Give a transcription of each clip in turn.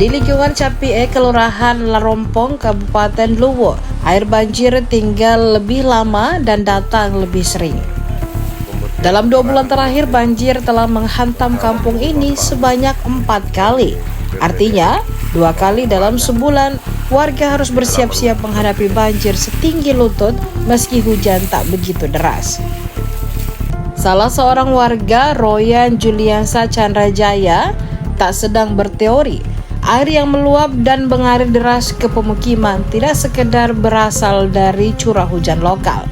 Di lingkungan Capie, Kelurahan Larompong, Kabupaten Luwu, air banjir tinggal lebih lama dan datang lebih sering. Dalam 2 bulan terakhir, banjir telah menghantam kampung ini sebanyak 4 kali. Artinya, 2 kali dalam sebulan, warga harus bersiap-siap menghadapi banjir setinggi lutut meski hujan tak begitu deras. Salah seorang warga, Royan Juliansa Chandrajaya, tak sedang berteori. Air yang meluap dan mengalir deras ke pemukiman tidak sekedar berasal dari curah hujan lokal.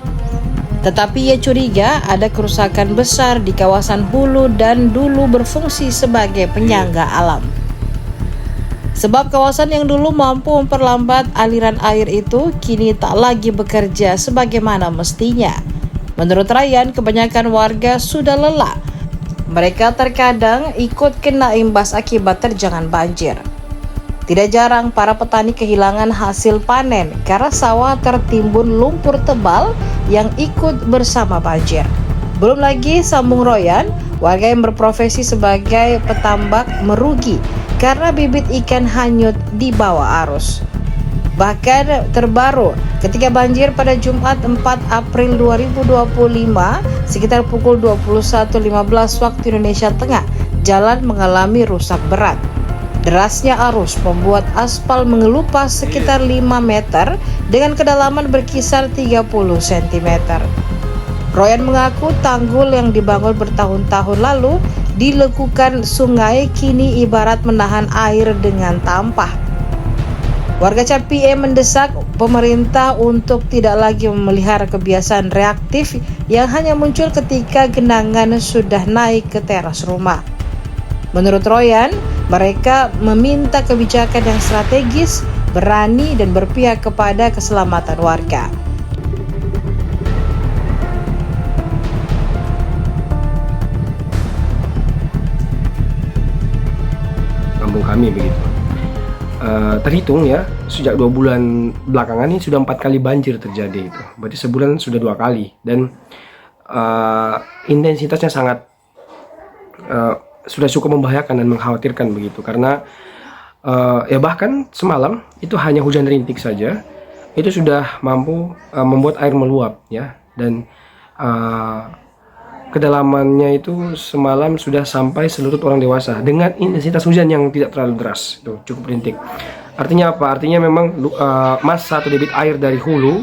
Tetapi ia curiga ada kerusakan besar di kawasan hulu dan dulu berfungsi sebagai penyangga alam. Sebab kawasan yang dulu mampu memperlambat aliran air itu kini tak lagi bekerja sebagaimana mestinya. Menurut Ryan, kebanyakan warga sudah lelah. Mereka terkadang ikut kena imbas akibat terjangan banjir. Tidak jarang para petani kehilangan hasil panen karena sawah tertimbun lumpur tebal yang ikut bersama banjir. Belum lagi, sambung Royan, warga yang berprofesi sebagai petambak merugi karena bibit ikan hanyut di bawah arus. Bahkan terbaru, ketika banjir pada Jumat 4 April 2025 sekitar pukul 21.15 waktu Indonesia Tengah, jalan mengalami rusak berat. Derasnya arus membuat aspal mengelupas sekitar 5 meter dengan kedalaman berkisar 30 cm. Royan mengaku tanggul yang dibangun bertahun-tahun lalu dilekukan sungai kini ibarat menahan air dengan tampah. Warga Capie mendesak pemerintah untuk tidak lagi memelihara kebiasaan reaktif yang hanya muncul ketika genangan sudah naik ke teras rumah. Menurut Royan, mereka meminta kebijakan yang strategis, berani dan berpihak kepada keselamatan warga. Kampung kami begitu. Terhitung ya, sejak 2 bulan belakangan ini sudah 4 kali banjir terjadi itu. Berarti sebulan sudah 2 kali dan intensitasnya sangat sudah cukup membahayakan dan mengkhawatirkan begitu karena ya bahkan semalam itu hanya hujan rintik saja itu sudah mampu membuat air meluap ya, dan kedalamannya itu semalam sudah sampai selutut orang dewasa dengan intensitas hujan yang tidak terlalu deras, itu cukup rintik. Artinya apa? Artinya memang massa atau debit air dari hulu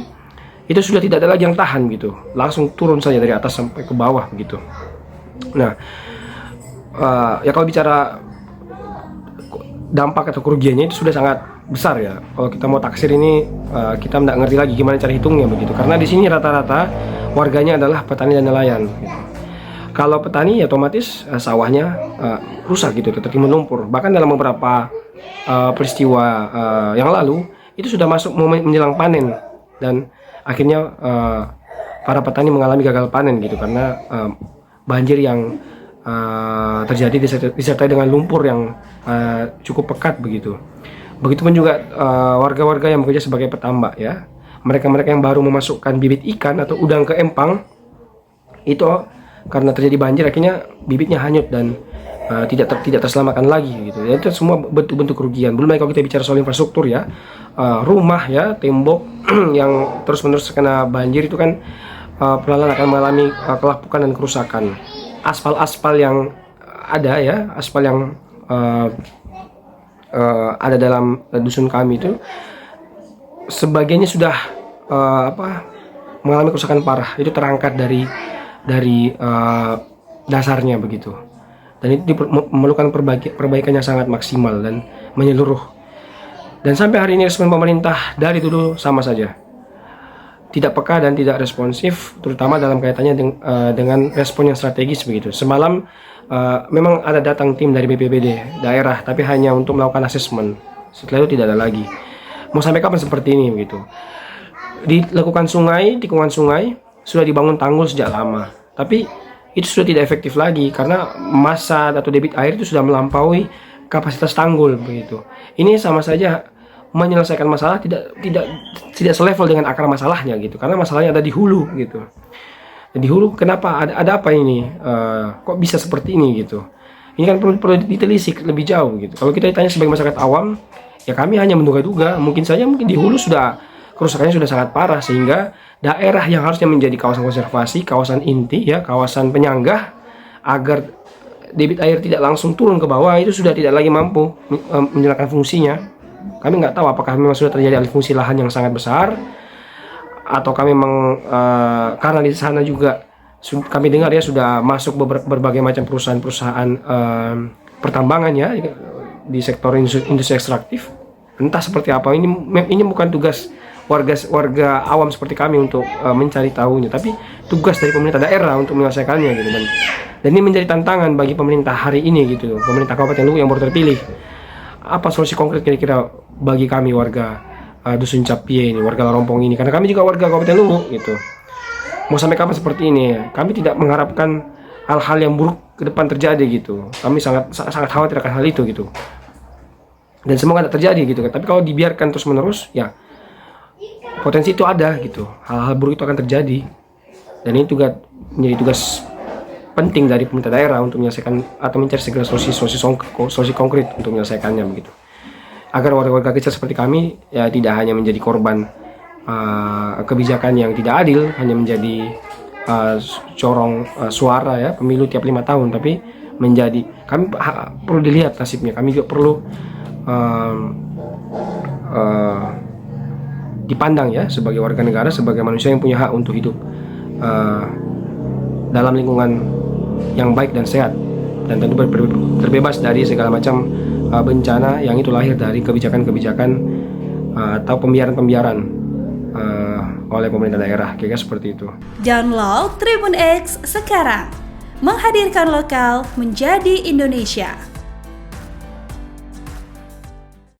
itu sudah tidak ada lagi yang tahan gitu, langsung turun saja dari atas sampai ke bawah begitu. Nah, ya kalau bicara dampak atau kerugiannya itu sudah sangat besar ya. Kalau kita mau taksir ini kita tidak ngerti lagi gimana cara hitungnya begitu. Karena di sini rata-rata warganya adalah petani dan nelayan. Gitu. Kalau petani ya otomatis sawahnya rusak gitu, tertimbun lumpur. Bahkan dalam beberapa peristiwa yang lalu itu sudah masuk momen menjelang panen dan akhirnya para petani mengalami gagal panen gitu karena banjir yang terjadi disertai dengan lumpur yang cukup pekat begitu. Begitupun juga warga-warga yang bekerja sebagai petambak ya. Mereka-mereka yang baru memasukkan bibit ikan atau udang ke empang itu karena terjadi banjir akhirnya bibitnya hanyut dan tidak terselamatkan lagi gitu. Ya, itu semua bentuk-bentuk kerugian. Belum lagi kalau kita bicara soal infrastruktur ya, rumah ya, tembok yang terus-menerus kena banjir itu kan pelan-pelan akan mengalami kelapukan dan kerusakan. Aspal-aspal yang ada ya, aspal yang ada dalam dusun kami itu sebagiannya sudah mengalami kerusakan parah, itu terangkat dari dasarnya begitu, dan itu memerlukan perbaikan yang sangat maksimal dan menyeluruh. Dan sampai hari ini respon pemerintah dari dulu sama saja, tidak peka dan tidak responsif, terutama dalam kaitannya dengan respon yang strategis begitu. Semalam memang ada datang tim dari BPBD daerah, tapi hanya untuk melakukan asesmen. Setelah itu tidak ada lagi. Mau sampai kapan seperti ini begitu? Dilakukan tikungan sungai sudah dibangun tanggul sejak lama, tapi itu sudah tidak efektif lagi karena massa atau debit air itu sudah melampaui kapasitas tanggul begitu. Ini sama saja menyelesaikan masalah tidak selevel dengan akar masalahnya gitu, karena masalahnya ada di hulu gitu. Di hulu kenapa ada apa ini, kok bisa seperti ini gitu. Ini kan perlu ditelisik lebih jauh gitu. Kalau kita ditanya sebagai masyarakat awam, ya kami hanya menduga-duga. Mungkin di hulu sudah kerusakannya sudah sangat parah, sehingga daerah yang harusnya menjadi kawasan konservasi, kawasan inti ya, kawasan penyanggah, agar debit air tidak langsung turun ke bawah, itu sudah tidak lagi mampu menjalankan fungsinya. Kami nggak tahu apakah memang sudah terjadi alih fungsi lahan yang sangat besar, ataukah memang karena di sana juga kami dengar ya sudah masuk berbagai macam perusahaan-perusahaan pertambangan ya di sektor industri ekstraktif. Entah seperti apa, ini bukan tugas warga awam seperti kami untuk mencari tahunya, tapi tugas dari pemerintah daerah untuk menyelesaikannya gitu. Dan ini menjadi tantangan bagi pemerintah hari ini gitu, pemerintah Kabupaten Luwu yang baru terpilih. Apa solusi konkret kira-kira bagi kami warga Dusun Capie ini, warga Larompong ini, karena kami juga warga Kabupaten Luwu gitu. Mau sampai kapan seperti ini? Kami tidak mengharapkan hal-hal yang buruk ke depan terjadi gitu. Kami sangat khawatir akan hal itu gitu. Dan semoga tidak terjadi gitu kan. Tapi kalau dibiarkan terus-menerus, ya potensi itu ada gitu. Hal-hal buruk itu akan terjadi. Dan ini juga menjadi tugas penting dari pemerintah daerah untuk menyelesaikan atau mencari segala solusi konkret untuk menyelesaikannya begitu. Agar warga-warga kecil seperti kami ya tidak hanya menjadi korban kebijakan yang tidak adil, hanya menjadi corong suara ya pemilu tiap 5 tahun, tapi menjadi kami perlu dilihat nasibnya. Kami juga perlu dipandang ya sebagai warga negara, sebagai manusia yang punya hak untuk hidup dalam lingkungan yang baik dan sehat, dan tentu terbebas dari segala macam bencana yang itu lahir dari kebijakan-kebijakan atau pembiaran oleh pemerintah daerah, kira-kira seperti itu. Download Tribun X sekarang, menghadirkan lokal menjadi Indonesia.